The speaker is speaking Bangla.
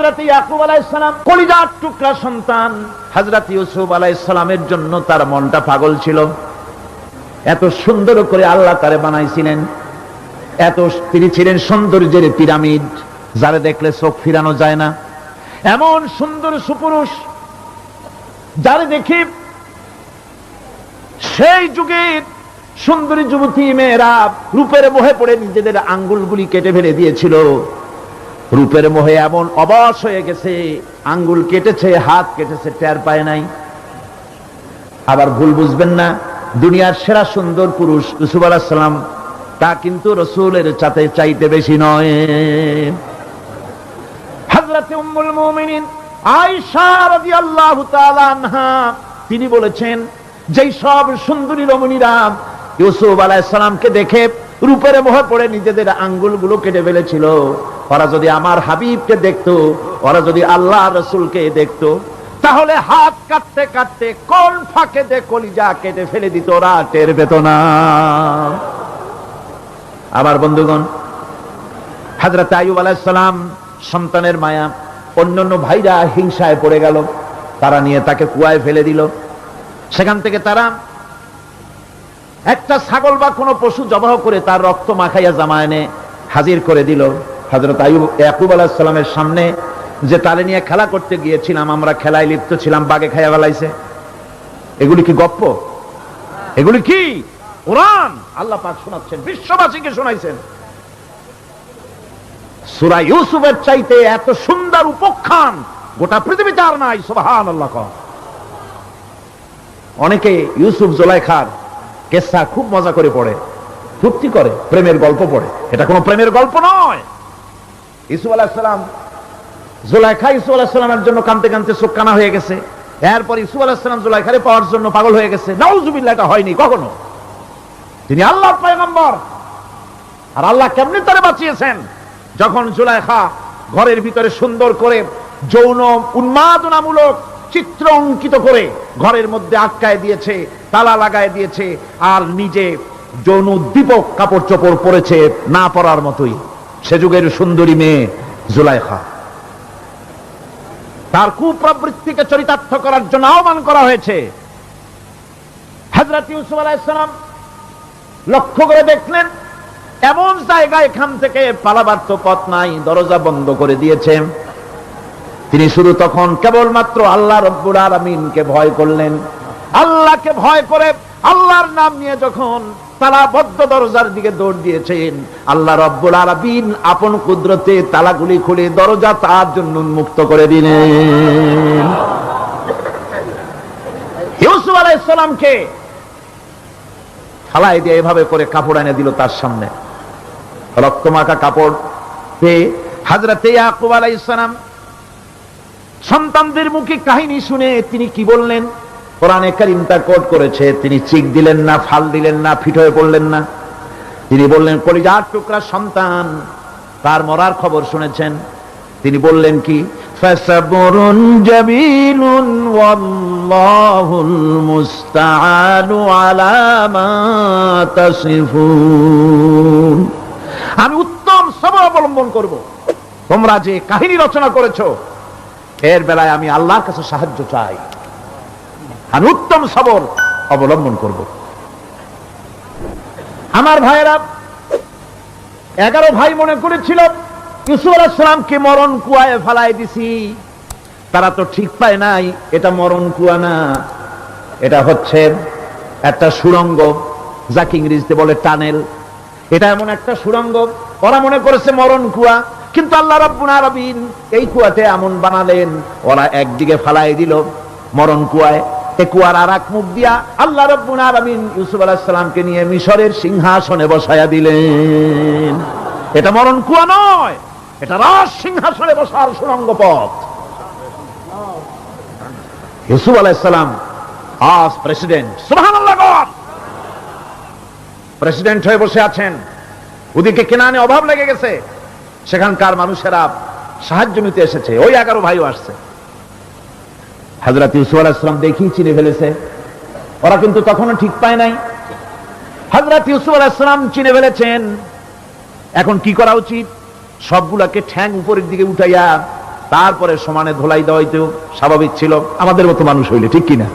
হযরত ইয়াকুব আলাইহিস সালাম কলিজার টুকরা সন্তান হযরত ইউসুফ আলাইহিস সালামের জন্য তার মনটা পাগল ছিল। এত সুন্দর করে আল্লাহ তারে বানাইছিলেন, এত তিনি ছিলেন সৌন্দর্যের পিরামিড, যারে দেখলে চোখ ফিরানো যায় না, এমন সুন্দর সুপুরুষ যারে দেখি সেই যুগের সুন্দরী যুবতী মেয়েরা রূপের মোহে পড়ে নিজেদের আঙ্গুলগুলি কেটে ফেলে দিয়েছিল। রূপের মোহে এমন অবশ হয়ে গেছে, আঙ্গুল কেটেছে, হাত কেটেছে, টের পায় নাই। আবার ভুল বুঝবেন না, দুনিয়ার সেরা সুন্দর পুরুষ ইউসুফ আলাইহিস সালাম, তা কিন্তু রাসূলের চাইতে বেশি নয়। হযরত উম্মুল মুমিনিন আয়েশা রাদিয়াল্লাহু তাআলা আনহা তিনি বলেছেন, যেই সব সুন্দরী রমণীরা ইউসুফ আলাইহিস সালামকে দেখে রূপের মোহে পড়ে নিজেদের আঙ্গুলগুলো কেটে ফেলেছিল, ওরা যদি আমার হাবিবকে দেখতো, ওরা যদি আল্লাহ রাসূলকে দেখতো, তাহলে হাত কাটতে কাটতে কোন ফাঁকে দিয়ে কলিজা কেটে ফেলে দিত, ওরা টের পেত না। আবার বন্ধুগণ, হযরত আইয়ুব আলাইহিস সালাম সন্তানের মায়া, অন্যান্য ভাইরা হিংসায় পড়ে গেল, তারা নিয়ে তাকে কুয়ায় ফেলে দিল। সেখান থেকে তারা একটা ছাগল বা কোনো পশু জবাহ করে তার রক্ত মাখাইয়া জামা এনে হাজির করে দিল। হযরত ইয়াকুব আলাইহিস সালামের সামনে যে তারে নিয়ে খেলা করতে গিয়েছিলাম, আমরা খেলায় লিপ্ত ছিলাম, বাগে খাইয়া ফেলাইছে। এগুলি কি গপ্প? এগুলি কি কোরআন? আল্লাহ পাক শোনাচ্ছেন, বিশ্ববাসীকে শোনাইছেন। সূরা ইউসুফের চাইতে এত সুন্দর উপাখ্যান গোটা পৃথিবীতে আর নাই। সুবহানাল্লাহ। অনেকে ইউসুফ জুলাইখার কেসা খুব মজা করে পড়ে, ফুর্তি করে, প্রেমের গল্প পড়ে। এটা কোনো প্রেমের গল্প নয়। ইউসুফ আলাইহিস সালাম, জুলাইখা ইউসুফ আলাইহিস সালামের জন্য কাঁদতে কাঁদতে চোখ কানা হয়ে গেছে। এরপর ইউসুফ আলাইহিস সালাম জুলাইখারে পাওয়ার জন্য পাগল হয়ে গেছে। নাউজুবিল্লাহ, এটা হয়নি কখনো। তিনি আল্লাহর পয়গম্বর, আর আল্লাহ কেমনে তারে বাঁচিয়েছেন? যখন জুলাইখা ঘরের ভিতরে সুন্দর করে যৌন উন্মাদনামূলক চিত্র অঙ্কিত করে ঘরের মধ্যে আটকায় দিয়েছে, তালা লাগায় দিয়েছে, আর নিজে যৌন উদ্দীপক কাপড় চোপড় পরেছে না পরার মতোই। সে যুগের সুন্দরী মেয়ে জুলাইখা, তার কুপ্রবৃত্তিকে চরিতার্থ করার জন্য আহ্বান করা হয়েছে। হযরত ইউসুফ আলাইহিস সালাম লক্ষ্য করে দেখলেন এমন জায়গায় এখান থেকে পালাবার তো পথ নাই, দরজা বন্ধ করে দিয়েছে। তিনি শুধু তখন কেবলমাত্র আল্লাহ রব্বুল আলামিনকে ভয় করলেন। আল্লাহকে ভয় করে আল্লাহর নাম নিয়ে যখন তালাবদ্ধ দরজার দিকে দৌড় দিয়েছেন, আল্লাহ রব্বুল আলামিন আপন কুদরতে তালাগুলি খুলে দরজা তার জন্য উন্মুক্ত করে দিলেন। ইউসুফ আলাইহিস সালামকে থালাই দিয়ে এভাবে করে কাপড় এনে দিল তার সামনে, রক্তমাখা কাপড় পেয়ে হযরত ইয়াকুব আলাইহিস সালাম সন্তানদের মুখে কাহিনী শুনে তিনি কি বললেন? কোরআনে কারীম তা কোট করেছে। তিনি চিক দিলেন না, ফাল দিলেন না, ফিট হয়ে পড়লেন না। তিনি বললেন, কলিজার টুকরা সন্তান তার মরার খবর শুনেছেন। তিনি বললেন কি? ফাসাবরুন জামিলুন ওয়াল্লাহুল মুস্তাআনু আলা মা তাসিফুন। আমি উত্তম সবর অবলম্বন করব। তোমরা যে কাহিনী রচনা করেছো এর বেলায় আমি আল্লাহর কাছে সাহায্য চাই। আমি উত্তম সবর অবলম্বন করব। আমার ভাইয়েরা, 11 ভাই মনে করেছিল ইউসুফ আলাইহিস সালামকে মরণ কুয়ায় ফেলায় দিছি। তারা তো ঠিক পায় নাই এটা মরণ কুয়া না, এটা হচ্ছে একটা সুড়ঙ্গ, যাকে ইংরেজিতে বলে টানেল। এটা এমন একটা সুড়ঙ্গ, ওরা মনে করেছে মরণ কুয়া, কিন্তু আল্লাহ রাব্বুল আলামিন এই কুয়াতে এমন বানালেন, ওরা একদিকে ফেলাই দিল মরণ কুয়ায়, এই কুয়ার আর এক মুখ দিয়া আল্লাহ রাব্বুল আলামিন ইউসুফ আলাইহিস সালামকে নিয়ে মিশরের সিংহাসনে বসায়া দিলেন। এটা মরণ কুয়া নয়, এটা রাজ সিংহাসনে বসার সুড়ঙ্গ পথ। ইউসুফ আলাইহিস সালাম আজ প্রেসিডেন্ট, সুবহানাল্লাহ, প্রেসিডেন্ট হয়ে বসে আছেন। ওদিকে কেনানে অভাব লেগে গেছে, সেখানকার মানুষেরা সাহায্য নিতে এসেছে। ওই 11 ভাইও আসছে। হযরত ইউসুফ আলাইহিস সালাম দেখেই চিনে ফেলেছে, ওরা কিন্তু তখনও ঠিক পায় নাই। হযরত ইউসুফ আলাইহিস সালাম চিনে ফেলেছেন। এখন কি করা উচিত? সবগুলাকে ঠ্যাং উপরের দিকে উঠাইয়া তারপরে সমানে ধোলাই দেওয়াইতেও স্বাভাবিক ছিল আমাদের মতো মানুষ হইলে, ঠিক কিনা?